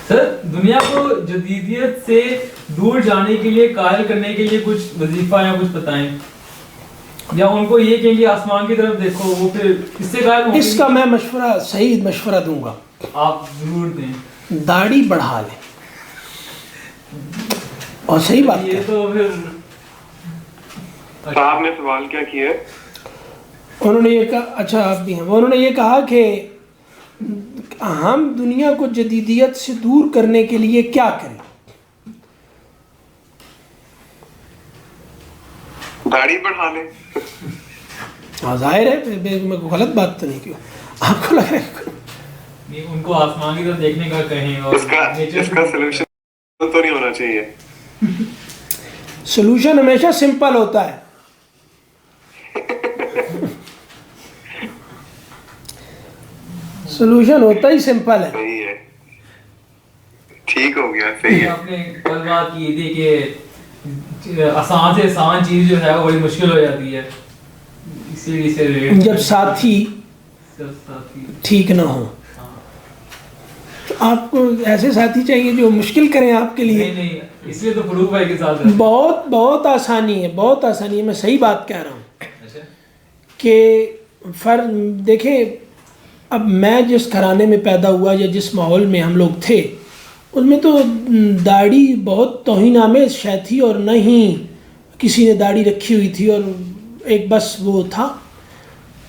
سر دنیا کو جدیدیت سے دور جانے کے لیے قائل کرنے کے لیے کچھ وظیفہ یا کچھ بتائیں، یا ان کو یہ کہیں گے آسمان کی طرف دیکھو، وہ پھر اس سے قائل ہوں گے؟ اس کا میں مشورہ، صحیح مشورہ دوں گا، آپ ضرور دیں۔ داڑھی بڑھا لیں، اور صحیح بات یہ تو پھر صاحب نے سوال کیا کیا ہے؟ انہوں نے یہ کہا، اچھا آپ بھی ہیں، انہوں نے یہ کہا کہ ہم دنیا کو جدیدیت سے دور کرنے کے لیے کیا کریں؟ داڑھی بڑھا لیں۔ ظاہر ہے، میں کوئی غلط بات تو نہیں کی، آپ کو لگ رہا ہے ان کو آسمان کی طرف دیکھنے کا کہیں، اور اس کا سلوشن تو نہیں ہونا چاہیے۔ سلوشن ہمیشہ سمپل ہوتا ہے، سلوشن ہوتا ہی سمپل ہے۔ صحیح ہے، ٹھیک ہو گیا، صحیح ہے۔ آپ نے کل بات کی تھی کہ آسان سے آسان چیز جو ہے وہ بڑی مشکل ہو جاتی ہے، اسی لیے سے جب ساتھی ٹھیک نہ ہو تو آپ کو ایسے ساتھی چاہیے جو مشکل کریں آپ کے لیے۔ نہیں، اس لیے تو فروغ بھائی کے ساتھ بہت بہت آسانی ہے، بہت آسانی ہے، میں صحیح بات کہہ رہا ہوں کہ دیکھیں، اب میں جس گھرانے میں پیدا ہوا یا جس ماحول میں ہم لوگ تھے، اس میں تو داڑھی بہت توہین آمیز شے تھی، اور نہ ہی کسی نے داڑھی رکھی ہوئی تھی، اور ایک بس وہ تھا۔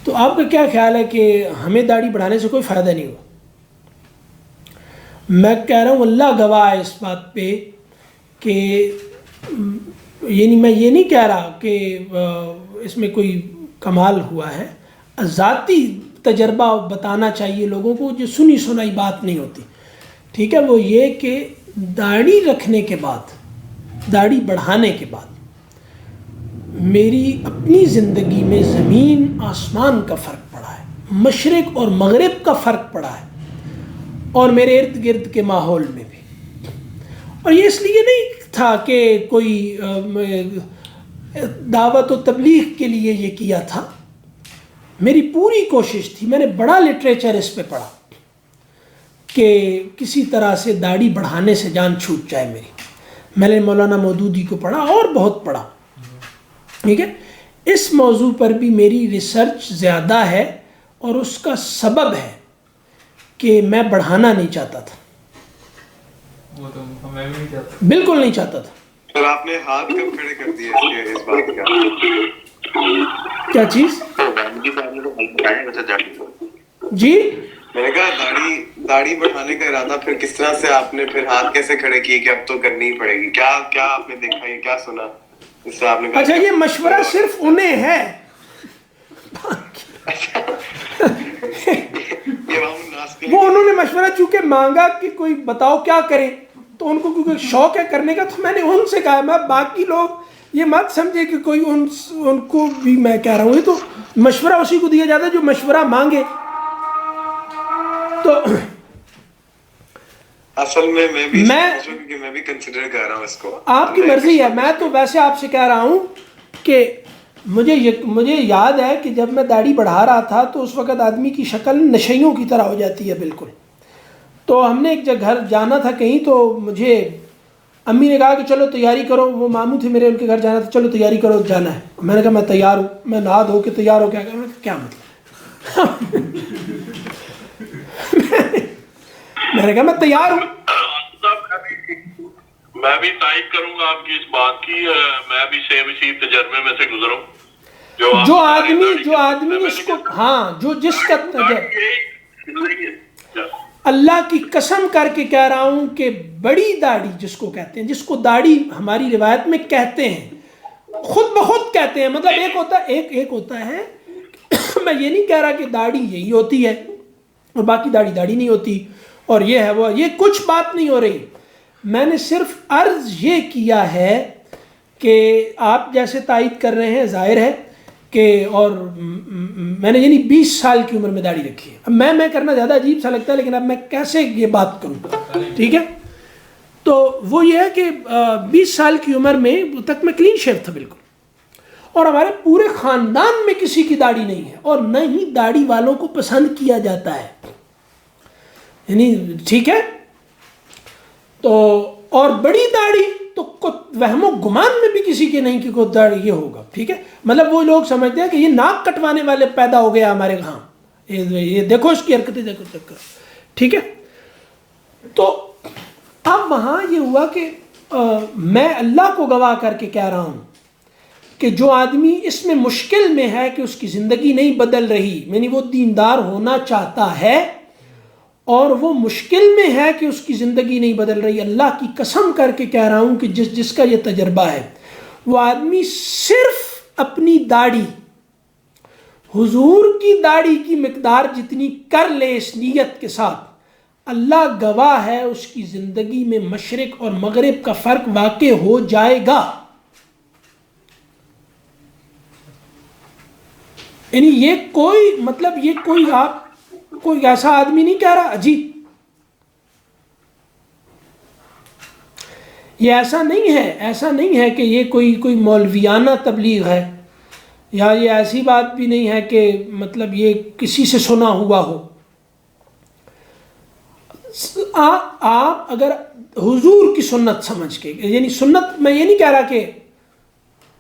تو آپ کا کیا خیال ہے کہ ہمیں داڑھی بڑھانے سے کوئی فائدہ نہیں ہوا؟ میں کہہ رہا ہوں، اللہ گواہ ہے اس بات پہ کہ یعنی میں یہ نہیں کہہ رہا کہ اس میں کوئی کمال ہوا ہے، ذاتی تجربہ بتانا چاہیے لوگوں کو، جو سنی سنائی بات نہیں ہوتی، ٹھیک ہے؟ وہ یہ کہ داڑھی رکھنے کے بعد، داڑھی بڑھانے کے بعد میری اپنی زندگی میں زمین آسمان کا فرق پڑا ہے، مشرق اور مغرب کا فرق پڑا ہے، اور میرے ارد گرد کے ماحول میں بھی۔ اور یہ اس لیے نہیں تھا کہ کوئی دعوت و تبلیغ کے لیے یہ کیا تھا، میری پوری کوشش تھی، میں نے بڑا لٹریچر اس پہ پڑھا کہ کسی طرح سے داڑھی بڑھانے سے جان چھوٹ جائے میری۔ میں نے مولانا مودودی کو پڑھا اور بہت پڑھا، ٹھیک ہے؟ اس موضوع پر بھی میری ریسرچ زیادہ ہے، اور اس کا سبب ہے کہ میں بڑھانا نہیں چاہتا تھا، وہ تو میں بھی نہیں چاہتا، بالکل نہیں چاہتا تھا۔ پھر آپ نے ہاتھ کب کھڑے کر دیے اس بات کا؟ کیا چیز؟ جی میں نے کہا داڑھی بڑھانے کا ارادہ پھر کس طرح سے آپ نے پھر ہاتھ کیسے کھڑے کیے کہ اب تو کرنی ہی پڑے گی؟ کیا آپ نے دیکھا، یہ کیا سنا اس سے آپ نے کہا؟ اچھا، یہ مشورہ صرف انہیں ہے، وہ انہوں نے مشورہ چونکہ مانگا کہ کوئی بتاؤ کیا کریں، تو ان کو کیونکہ شوق ہے کرنے کا، تو میں نے ان سے کہا، میں باقی لوگ یہ مت سمجھے کہ کوئی ان کو بھی میں کہہ رہا ہوں، یہ تو مشورہ اسی کو دیا جاتا ہے جو مشورہ مانگے۔ تو اصل میں میں بھی کنسیڈر کر رہا ہوں اس کو، آپ کی مرضی ہے، میں تو ویسے آپ سے کہہ رہا ہوں کہ مجھے یاد ہے کہ جب میں داڑھی بڑھا رہا تھا تو اس وقت آدمی کی شکل نشیوں کی طرح ہو جاتی ہے بالکل۔ تو ہم نے ایک جگہ گھر جانا تھا کہیں، تو مجھے امی نے کہا کہ چلو تیاری کرو، وہ ماموں تھے میرے، ان کے گھر جانا تھا، چلو تیاری کرو جانا ہے۔ میں نے کہا میں تیار ہوں، میں نہا دھو کے تیار ہو کیا مطلب میں نے کہا میں تیار ہوں۔ میں بھی تائید کروں گا آپ کی اس بات کی، میں بھی سیم اسی تجربے میں سے گزروں۔ جو آدمی اس کو، ہاں، جو جس کا اللہ کی قسم کر کے کہہ رہا ہوں کہ بڑی داڑھی جس کو کہتے ہیں، جس کو داڑھی ہماری روایت میں کہتے ہیں، خود بخود کہتے ہیں، مطلب ایک ہوتا ہے میں یہ نہیں کہہ رہا کہ داڑھی یہی ہوتی ہے اور باقی داڑھی نہیں ہوتی، اور یہ ہے وہ، یہ کچھ بات نہیں ہو رہی۔ میں نے صرف عرض یہ کیا ہے کہ آپ جیسے تائید کر رہے ہیں، ظاہر ہے کہ، اور میں نے یعنی 20 سال کی عمر میں داڑھی رکھی ہے۔ اب میں کرنا زیادہ عجیب سا لگتا ہے، لیکن اب میں کیسے یہ بات کروں، ٹھیک ہے؟ تو وہ یہ ہے کہ 20 سال کی عمر میں تک میں کلین شیو تھا بالکل، اور ہمارے پورے خاندان میں کسی کی داڑھی نہیں ہے، اور نہ ہی داڑھی والوں کو پسند کیا جاتا ہے، یعنی ٹھیک ہے۔ تو اور بڑی داڑھی تو وہم و گمان میں بھی کسی کے نہیں کہ کوئی داڑھی یہ ہوگا. ٹھیک ہے, مطلب وہ لوگ سمجھتے ہیں کہ یہ ناک کٹوانے والے پیدا ہو گیا ہمارے ہاں, یہ دیکھو اس کی حرکتیں دیکھو. ٹھیک ہے, تو اب وہاں یہ ہوا کہ میں اللہ کو گواہ کر کے کہہ رہا ہوں کہ جو آدمی اس میں مشکل میں ہے کہ اس کی زندگی نہیں بدل رہی, یعنی وہ دیندار ہونا چاہتا ہے اور وہ مشکل میں ہے کہ اس کی زندگی نہیں بدل رہی, اللہ کی قسم کر کے کہہ رہا ہوں کہ جس کا یہ تجربہ ہے, وہ آدمی صرف اپنی داڑھی, حضور کی داڑھی کی مقدار جتنی کر لے اس نیت کے ساتھ, اللہ گواہ ہے اس کی زندگی میں مشرق اور مغرب کا فرق واقع ہو جائے گا. یعنی یہ کوئی مطلب یہ کوئی آپ کوئی ایسا آدمی نہیں کہہ رہا جی, یہ ایسا نہیں ہے کہ یہ کوئی مولویانہ تبلیغ ہے, یا یہ ایسی بات بھی نہیں ہے کہ مطلب یہ کسی سے سنا ہوا ہو. آپ اگر حضور کی سنت سمجھ کے, یعنی سنت میں یہ نہیں کہہ رہا کہ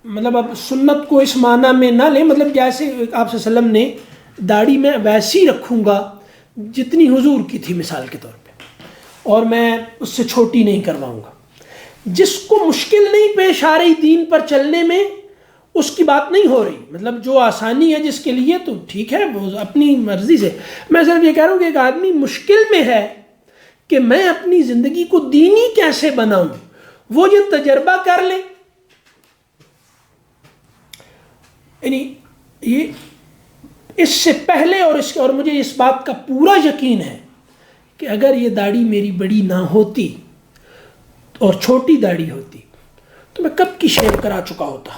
مطلب اب سنت کو اس معنی میں نہ لیں, مطلب جیسے آپ صلی اللہ علیہ وسلم نے داڑھی میں ویسی رکھوں گا جتنی حضور کی تھی مثال کے طور پہ, اور میں اس سے چھوٹی نہیں کرواؤں گا. جس کو مشکل نہیں پیش آ رہی دین پر چلنے میں اس کی بات نہیں ہو رہی, مطلب جو آسانی ہے جس کے لیے تو ٹھیک ہے وہ اپنی مرضی سے. میں صرف یہ کہہ رہا ہوں کہ ایک آدمی مشکل میں ہے کہ میں اپنی زندگی کو دینی کیسے بناؤں, وہ یہ تجربہ کر لے. یعنی یہ اس سے پہلے اور مجھے اس بات کا پورا یقین ہے کہ اگر یہ داڑھی میری بڑی نہ ہوتی اور چھوٹی داڑھی ہوتی تو میں کب کی شیو کرا چکا ہوتا.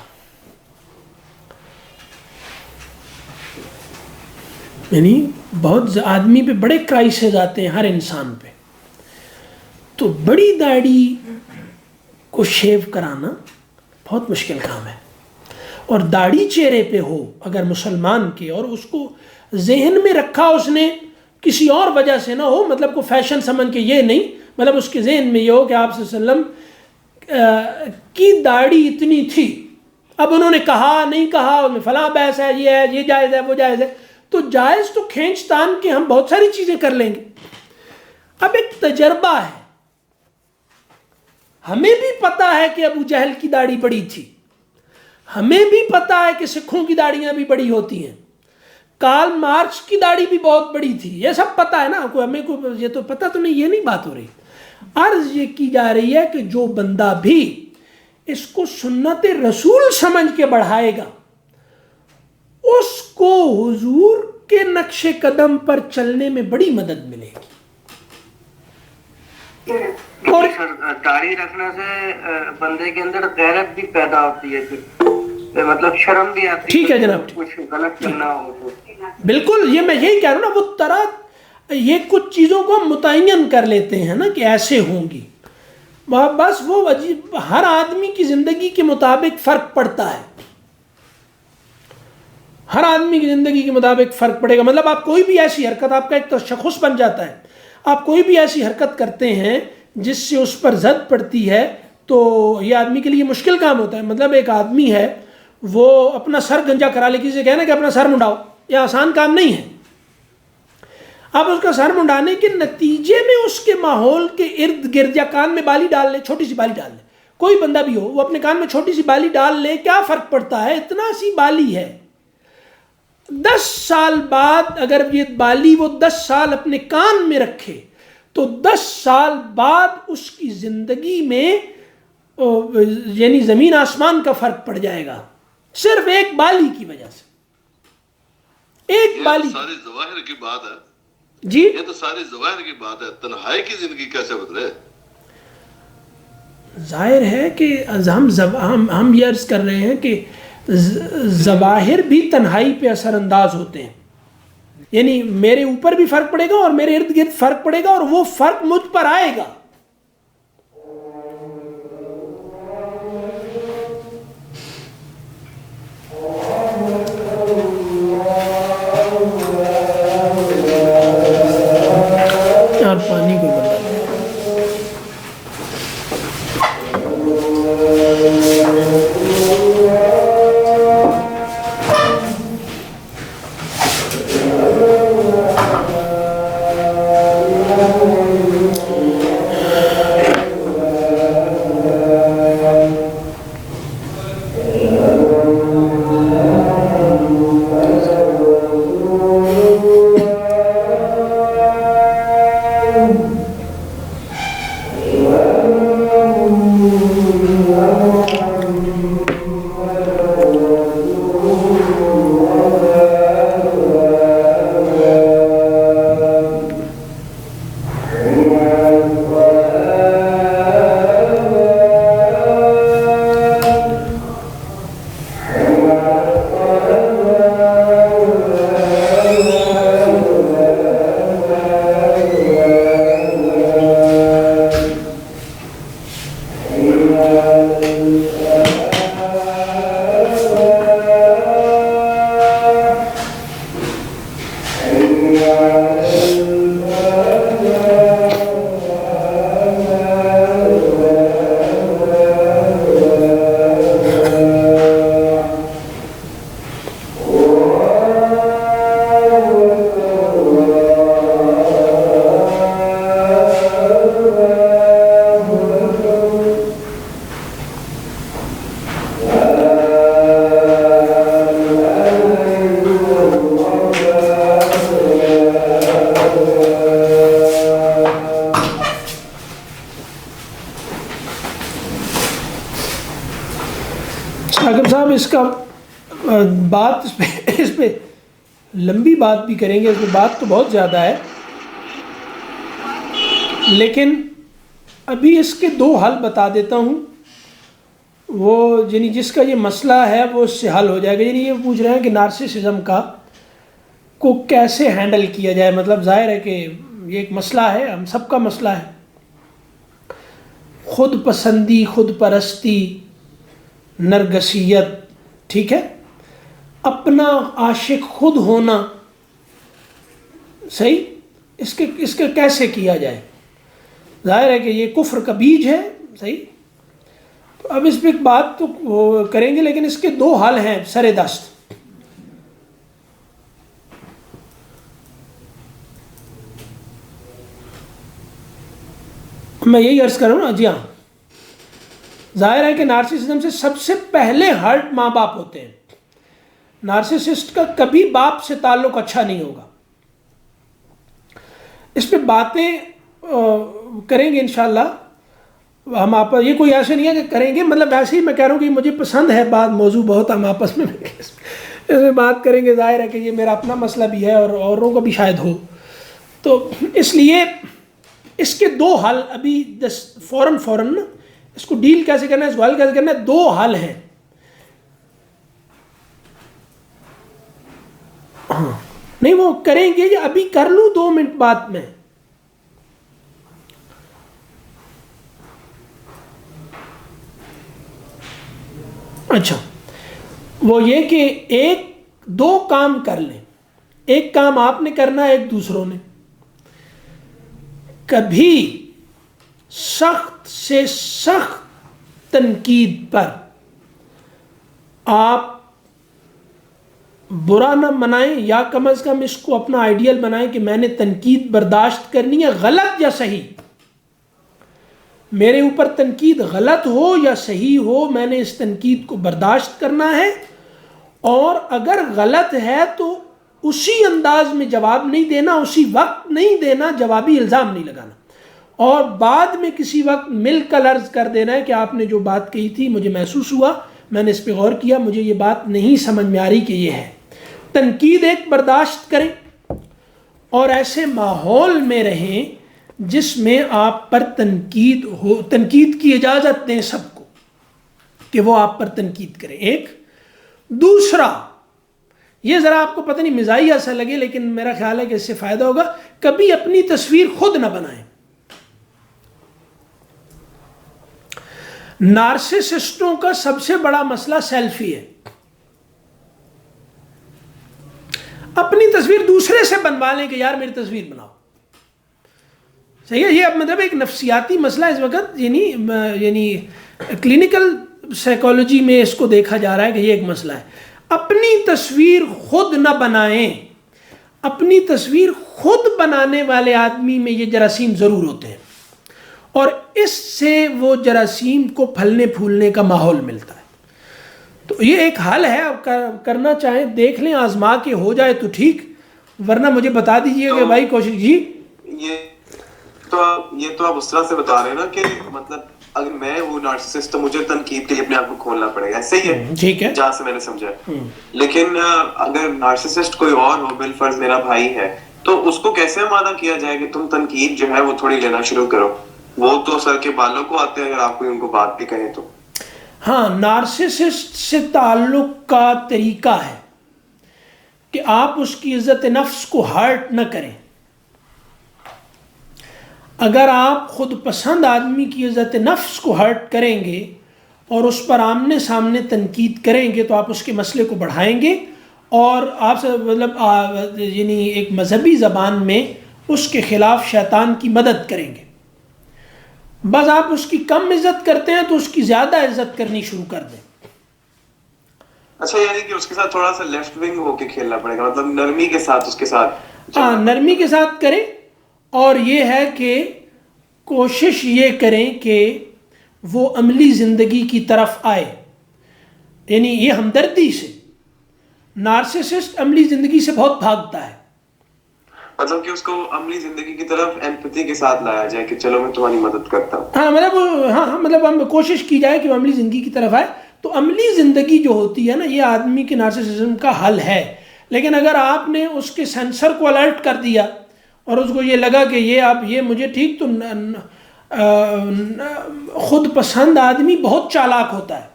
یعنی بہت آدمی پہ بڑے کرائسز آتے ہیں ہر انسان پہ, تو بڑی داڑھی کو شیو کرانا بہت مشکل کام ہے. اور داڑھی چہرے پہ ہو اگر مسلمان کے, اور اس کو ذہن میں رکھا اس نے کسی اور وجہ سے نہ ہو, مطلب کو فیشن سمجھ کے یہ نہیں, مطلب اس کے ذہن میں یہ ہو کہ آپ صلی اللہ علیہ وسلم کی داڑھی اتنی تھی, اب انہوں نے کہا نہیں کہا, ان میں فلاں بحث ہے, یہ جائز ہے, وہ جائز ہے, تو جائز تو کھینچ تان کے ہم بہت ساری چیزیں کر لیں گے. اب ایک تجربہ ہے, ہمیں بھی پتا ہے کہ ابو جہل کی داڑھی بڑی تھی, ہمیں بھی پتا ہے کہ سکھوں کی داڑیاں بھی بڑی ہوتی ہیں, کارل مارکس کی داڑھی بھی بہت بڑی تھی, یہ سب پتا ہے نا آپ کو, ہمیں کو یہ تو پتا تو نہیں, یہ نہیں بات ہو رہی. عرض یہ کی جا رہی ہے کہ جو بندہ بھی اس کو سنت رسول سمجھ کے بڑھائے گا اس کو حضور کے نقش قدم پر چلنے میں بڑی مدد ملے گی. اور داڑھی رکھنے سے بندے کے اندر غیرت بھی پیدا ہوتی ہے, مطلب شرم بھی آتی ہے. ٹھیک ہے جناب, کچھ غلط کرنا ہو تو بالکل, یہ میں یہی کہہ رہا ہوں نا, وہ طرح یہ کچھ چیزوں کو ہم متعین کر لیتے ہیں نا کہ ایسے ہوں گی, بس وہ ہر آدمی کی زندگی کے مطابق فرق پڑتا ہے, ہر آدمی کی زندگی کے مطابق فرق پڑے گا. مطلب آپ کوئی بھی ایسی حرکت, آپ کا ایک تشخص بن جاتا ہے, آپ کوئی بھی ایسی حرکت کرتے ہیں جس سے اس پر زد پڑتی ہے تو یہ آدمی کے لیے مشکل کام ہوتا ہے. مطلب ایک آدمی ہے وہ اپنا سر گنجا کرا لے, کسی سے کہنا کہ اپنا سر منڈاؤ, یہ آسان کام نہیں ہے. اب اس کا سر منڈانے کے نتیجے میں اس کے ماحول کے ارد گرد, یا کان میں بالی ڈال لے, چھوٹی سی بالی ڈال لے, کوئی بندہ بھی ہو وہ اپنے کان میں چھوٹی سی بالی ڈال لے, کیا فرق پڑتا ہے, اتنا سی بالی ہے. 10 سال بعد اگر یہ بالی وہ 10 سال اپنے کان میں رکھے تو 10 سال بعد اس کی زندگی میں یعنی زمین آسمان کا فرق پڑ جائے گا, صرف ایک بالی کی وجہ سے. ایک بالی, ساری ظواہر کی بات ہے جی, یہ تو ساری ظواہر کی بات ہے. تنہائی کی زندگی کیسے بدلے؟ ظاہر ہے کہ ہم یہ عرض کر رہے ہیں کہ ظواہر بھی تنہائی پہ اثر انداز ہوتے ہیں. یعنی میرے اوپر بھی فرق پڑے گا اور میرے ارد گرد فرق پڑے گا, اور وہ فرق مجھ پر آئے گا. اور پانی کو بتا حاکم صاحب اس کا بات اس پہ لمبی بات بھی کریں گے، اس پہ بات تو بہت زیادہ ہے، لیکن ابھی اس کے دو حل بتا دیتا ہوں. وہ یعنی جس کا یہ مسئلہ ہے وہ اس سے حل ہو جائے گا. یعنی یہ پوچھ رہے ہیں کہ نارسسزم کو کیسے ہینڈل کیا جائے. مطلب ظاہر ہے کہ یہ ایک مسئلہ ہے، ہم سب کا مسئلہ ہے. خود پسندی، خود پرستی، نرگسیت، ٹھیک ہے، اپنا عاشق خود ہونا، صحیح. اس کے کیسے کیا جائے؟ ظاہر ہے کہ یہ کفر کا بیج ہے، صحیح. تو اب اس پہ ایک بات تو کریں گے، لیکن اس کے دو حل ہیں سر دست. میں یہی عرض کر رہا ہوں نا. جی ہاں، ظاہر ہے کہ نارسسزم سے سب سے پہلے ہرٹ ماں باپ ہوتے ہیں. نارسسسٹ کا کبھی باپ سے تعلق اچھا نہیں ہوگا. اس پہ باتیں کریں گے انشاءاللہ. ہم یہ کوئی ایسے نہیں ہے کہ کریں گے، مطلب ایسے ہی میں کہہ رہا ہوں کہ مجھے پسند ہے بات، موضوع بہت ہم آپس میں اس میں بات کریں گے. ظاہر ہے کہ یہ میرا اپنا مسئلہ بھی ہے اور اوروں کا بھی شاید ہو. تو اس لیے اس کے دو حل ابھی فوراً نا اس کو ڈیل کیسے کرنا ہے، اس کو حل کیسے کرنا ہے. دو حل ہیں. ہاں نہیں وہ کریں گے، یا ابھی کر لوں 2 منٹ بعد میں. اچھا، وہ یہ کہ 2 کام کر لیں. ایک کام آپ نے کرنا ہے، ایک دوسروں نے. کبھی سخت سے سخت تنقید پر آپ برا نہ منائیں، یا کم از کم اس کو اپنا آئیڈیل بنائیں کہ میں نے تنقید برداشت کرنی ہے، غلط یا صحیح. میرے اوپر تنقید غلط ہو یا صحیح ہو، میں نے اس تنقید کو برداشت کرنا ہے. اور اگر غلط ہے تو اسی انداز میں جواب نہیں دینا، اسی وقت نہیں دینا، جوابی الزام نہیں لگانا. اور بعد میں کسی وقت مل کر عرض کر دینا ہے کہ آپ نے جو بات کہی تھی مجھے محسوس ہوا، میں نے اس پہ غور کیا، مجھے یہ بات نہیں سمجھ میں آ رہی کہ یہ ہے. تنقید ایک برداشت کریں، اور ایسے ماحول میں رہیں جس میں آپ پر تنقید کی اجازت دیں سب کو کہ وہ آپ پر تنقید کریں. ایک دوسرا، یہ ذرا آپ کو پتہ نہیں مزاحیہ سا لگے، لیکن میرا خیال ہے کہ اس سے فائدہ ہوگا. کبھی اپنی تصویر خود نہ بنائیں. نارسسسٹوں کا سب سے بڑا مسئلہ سیلفی ہے. اپنی تصویر دوسرے سے بنوا لیں کہ یار میری تصویر بناؤ. صحیح ہے. یہ اب مطلب ایک نفسیاتی مسئلہ اس وقت، یعنی کلینکل سائیکالوجی میں اس کو دیکھا جا رہا ہے کہ یہ ایک مسئلہ ہے. اپنی تصویر خود نہ بنائیں. اپنی تصویر خود بنانے والے آدمی میں یہ جراثیم ضرور ہوتے ہیں، اور اس سے وہ جراثیم کو پھلنے پھولنے کا ماحول ملتا ہے. تو یہ ایک حل ہے. اب کرنا چاہیں دیکھ لیں، آزما کے ہو جائے تو ٹھیک، ورنہ مجھے بتا دیجئے کہ بھائی کوشش. جی یہ تو آپ اس طرح سے بتا رہے ہیں نا کہ مطلب اگر میں وہ نارسسسٹ تو مجھے تنقید کے لیے اپنے آپ کو کھولنا پڑے گا. صحیح ہے، ٹھیک ہے، جہاں سے میں نے سمجھا. لیکن اگر نارسسسٹ کوئی اور ہو، بالفرض میرا بھائی ہے، تو اس کو کیسے آمادہ کیا جائے کہ تم تنقید جو ہے وہ تھوڑی لینا شروع کرو؟ وہ تو سر کے بالوں کو آتے ہیں اگر آپ کوئی ان کو بات بھی کہیں تو. ہاں، نارسسسٹ سے تعلق کا طریقہ ہے کہ آپ اس کی عزت نفس کو ہرٹ نہ کریں. اگر آپ خود پسند آدمی کی عزت نفس کو ہرٹ کریں گے اور اس پر آمنے سامنے تنقید کریں گے تو آپ اس کے مسئلے کو بڑھائیں گے، اور آپ سے مطلب یعنی ایک مذہبی زبان میں اس کے خلاف شیطان کی مدد کریں گے. بس آپ اس کی کم عزت کرتے ہیں تو اس کی زیادہ عزت کرنی شروع کر دیں. اچھا، یعنی کہ اس کے ساتھ تھوڑا سا لیفٹ ونگ ہو کے کھیلنا پڑے گا، مطلب نرمی کے ساتھ اس کے ساتھ. ہاں، نرمی کے ساتھ کریں. اور یہ ہے کہ کوشش یہ کریں کہ وہ عملی زندگی کی طرف آئے، یعنی یہ ہمدردی سے. نارسسسٹ عملی زندگی سے بہت بھاگتا ہے. مطلب کہ اس کو عملی زندگی کی طرف ایمپتھی کے ساتھ لایا جائے کہ چلو میں تمہاری مدد کرتا ہوں. ہاں مطلب ہم کوشش کی جائے کہ وہ عملی زندگی کی طرف آئے. تو عملی زندگی جو ہوتی ہے نا یہ آدمی کے نارسسزم کا حل ہے. لیکن اگر آپ نے اس کے سینسر کو الرٹ کر دیا اور اس کو یہ لگا کہ یہ آپ یہ مجھے ٹھیک، تو خود پسند آدمی بہت چالاک ہوتا ہے،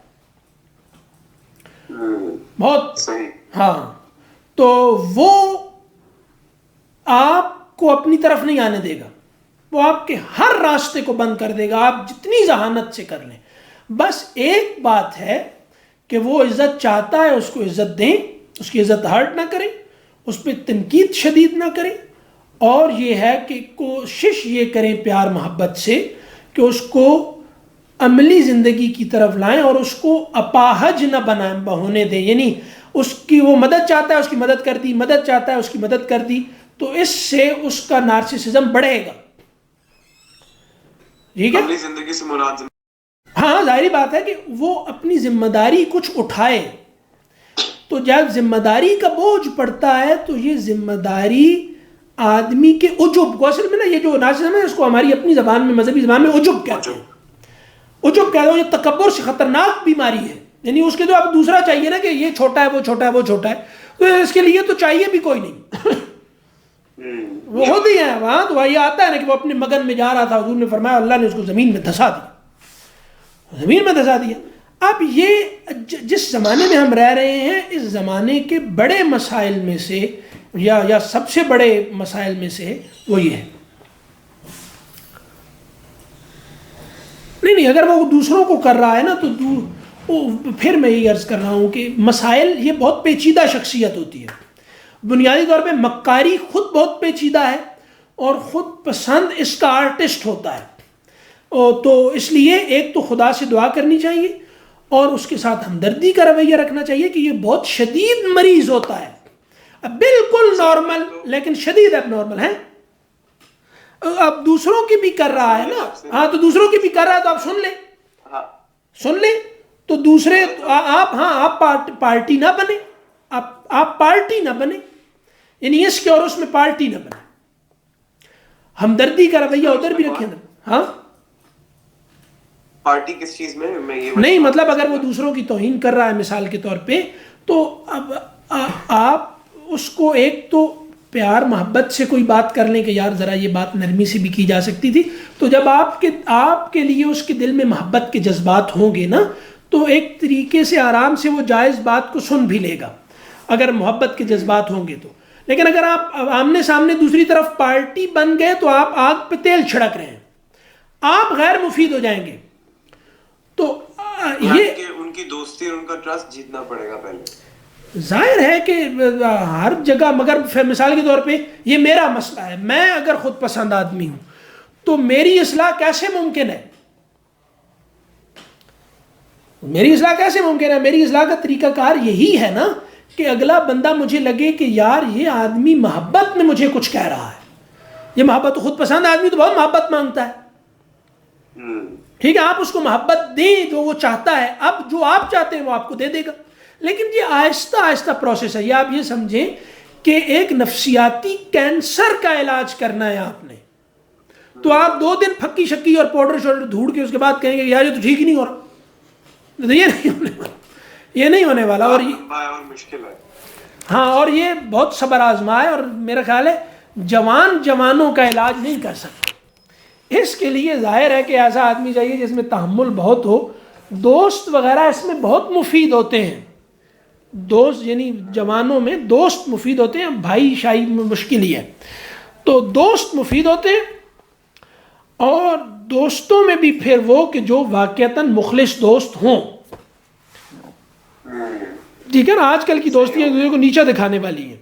بہت صحیح. ہاں. تو وہ آپ کو اپنی طرف نہیں آنے دے گا، وہ آپ کے ہر راستے کو بند کر دے گا، آپ جتنی ذہانت سے کر لیں. بس ایک بات ہے کہ وہ عزت چاہتا ہے، اس کو عزت دیں، اس کی عزت ہرٹ نہ کریں، اس پہ تنقید شدید نہ کریں. اور یہ ہے کہ کوشش یہ کریں پیار محبت سے کہ اس کو عملی زندگی کی طرف لائیں اور اس کو اپاہج نہ ہونے دیں. یعنی اس کی وہ مدد چاہتا ہے اس کی مدد کر دی، مدد چاہتا ہے اس کی مدد کر دی، تو اس سے اس کا نارسسزم بڑھے گا. ٹھیک ہے، عملی زندگی سے مراد ہاں ظاہری بات ہے کہ وہ اپنی ذمہ داری کچھ اٹھائے. تو جب ذمہ داری کا بوجھ پڑتا ہے تو یہ ذمہ داری آدمی کے عجب کو، اصل میں نا یہ جو نارسسزم ہے اس کو ہماری اپنی زبان میں، مذہبی زبان میں عجب کہتے ہیں. عجب کہتے ہیں، یہ تکبر سے خطرناک بیماری ہے. یعنی اس کے تو اب دوسرا چاہیے نا کہ یہ چھوٹا ہے وہ چھوٹا ہے وہ چھوٹا ہے، تو اس کے لیے تو چاہیے بھی کوئی نہیں. وہ ہوتی ہے وہاں تو یہ آتا ہے نا کہ وہ اپنے مگن میں جا رہا تھا، حضور نے فرمایا اللہ نے اس کو زمین میں دھسا دیا، زمین میں دھسا دیا. اب یہ جس زمانے میں ہم رہ رہے ہیں اس زمانے کے بڑے مسائل میں سے یا سب سے بڑے مسائل میں سے وہ یہ ہے. نہیں اگر وہ دوسروں کو کر رہا ہے نا تو پھر میں یہ عرض کر رہا ہوں کہ مسائل یہ بہت پیچیدہ شخصیت ہوتی ہے. بنیادی طور پہ مکاری خود بہت پیچیدہ ہے اور خود پسند اس کا آرٹسٹ ہوتا ہے. تو اس لیے ایک تو خدا سے دعا کرنی چاہیے اور اس کے ساتھ ہمدردی کا رویہ رکھنا چاہیے کہ یہ بہت شدید مریض ہوتا ہے، بالکل نارمل لیکن شدید اب نارمل ہے. اب دوسروں کی بھی کر رہا ہے نا، ہاں تو دوسروں کی بھی کر رہا ہے تو آپ سن لیں تو دوسرے آپ پارٹی نہ بنے، آپ پارٹی نہ بنے، یعنی اس کے اور اس میں پارٹی نہ بنے. ہمدردی کا رویہ ادھر بھی رکھیں. ہاں پارٹی کس چیز میں یہ نہیں مطلب اگر وہ دوسروں کی توہین کر رہا ہے مثال کے طور پہ، تو اب آپ اس کو ایک تو پیار محبت سے کوئی بات کر لیں کہ یار ذرا یہ بات نرمی سے بھی کی جا سکتی تھی. تو جب آپ کے لیے اس کے دل میں محبت کے جذبات ہوں گے نا تو ایک طریقے سے آرام سے وہ جائز بات کو سن بھی لے گا اگر محبت کے جذبات ہوں گے تو. لیکن اگر آپ آمنے سامنے دوسری طرف پارٹی بن گئے تو آپ آگ پہ تیل چھڑک رہے ہیں، آپ غیر مفید ہو جائیں گے. تو یہ ان کی دوستی اور ان کا ٹرسٹ جیتنا پڑے گا پہلے. ظاہر ہے کہ ہر جگہ، مگر مثال کے طور پہ یہ میرا مسئلہ ہے، میں اگر خود پسند آدمی ہوں تو میری اصلاح کیسے ممکن ہے؟ میری اصلاح کیسے ممکن ہے؟ میری اصلاح کا طریقہ کار یہی ہے نا کہ اگلا بندہ مجھے لگے کہ یار یہ آدمی محبت میں مجھے کچھ کہہ رہا ہے. یہ محبت، خود پسند آدمی تو بہت محبت مانگتا ہے. ٹھیک ہے، آپ اس کو محبت دیں جو وہ چاہتا ہے، اب جو آپ چاہتے ہیں وہ آپ کو دے دے گا. لیکن یہ آہستہ آہستہ پروسیس ہے. یہ آپ یہ سمجھیں کہ ایک نفسیاتی کینسر کا علاج کرنا ہے آپ نے، تو آپ 2 دن پھکی شکی اور پاؤڈر شوڈر دھوڑ کے اس کے بعد کہیں گے یار یہ تو ٹھیک ہی نہیں ہو رہا. یہ نہیں ہونے والا. اور مشکل ہے. ہاں، اور یہ بہت صبر آزما ہے اور میرا خیال ہے جوانوں کا علاج نہیں کر سکتے. اس کے لیے ظاہر ہے کہ ایسا آدمی چاہیے جس میں تحمل بہت ہو. دوست وغیرہ اس میں بہت مفید ہوتے ہیں. دوست یعنی جوانوں میں دوست مفید ہوتے ہیں، بھائی شاہی میں مشکل ہی ہے. تو دوست مفید ہوتے ہیں، اور دوستوں میں بھی پھر وہ کہ جو واقعتاً مخلص دوست ہوں. ٹھیک ہے نا، آج کل کی دوستیاں دوسرے کو نیچا دکھانے والی ہیں.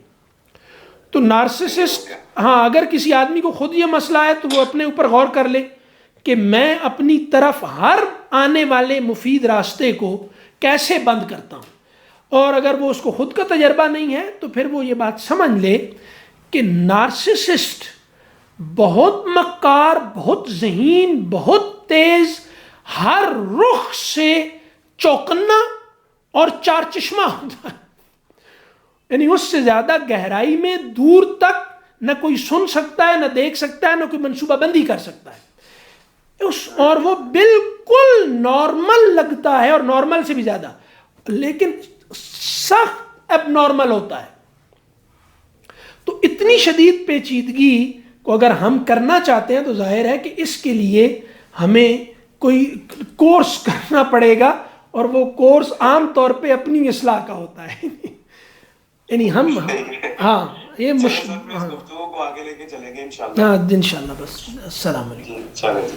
تو نارسسسٹ، ہاں اگر کسی آدمی کو خود یہ مسئلہ ہے تو وہ اپنے اوپر غور کر لے کہ میں اپنی طرف ہر آنے والے مفید راستے کو کیسے بند کرتا ہوں. اور اگر وہ اس کو خود کا تجربہ نہیں ہے تو پھر وہ یہ بات سمجھ لے کہ نارسسسٹ بہت مکار، بہت ذہین، بہت تیز، ہر رخ سے چوکنا اور چار چشمہ ہوتا ہے. یعنی اس سے زیادہ گہرائی میں دور تک نہ کوئی سن سکتا ہے، نہ دیکھ سکتا ہے، نہ کوئی منصوبہ بندی کر سکتا ہے. اور وہ بالکل نارمل لگتا ہے، اور نارمل سے بھی زیادہ، لیکن سخت اب نارمل ہوتا ہے. تو اتنی شدید پیچیدگی کو اگر ہم کرنا چاہتے ہیں تو ظاہر ہے کہ اس کے لیے ہمیں کوئی کورس کرنا پڑے گا، اور وہ کورس عام طور پہ اپنی اصلاح کا ہوتا ہے. یعنی ہم ہاں یہ گفتگو کو آگے لے کے چلیں گے انشاءاللہ. ہاں انشاءاللہ. بس السلام علیکم. چلیں جی.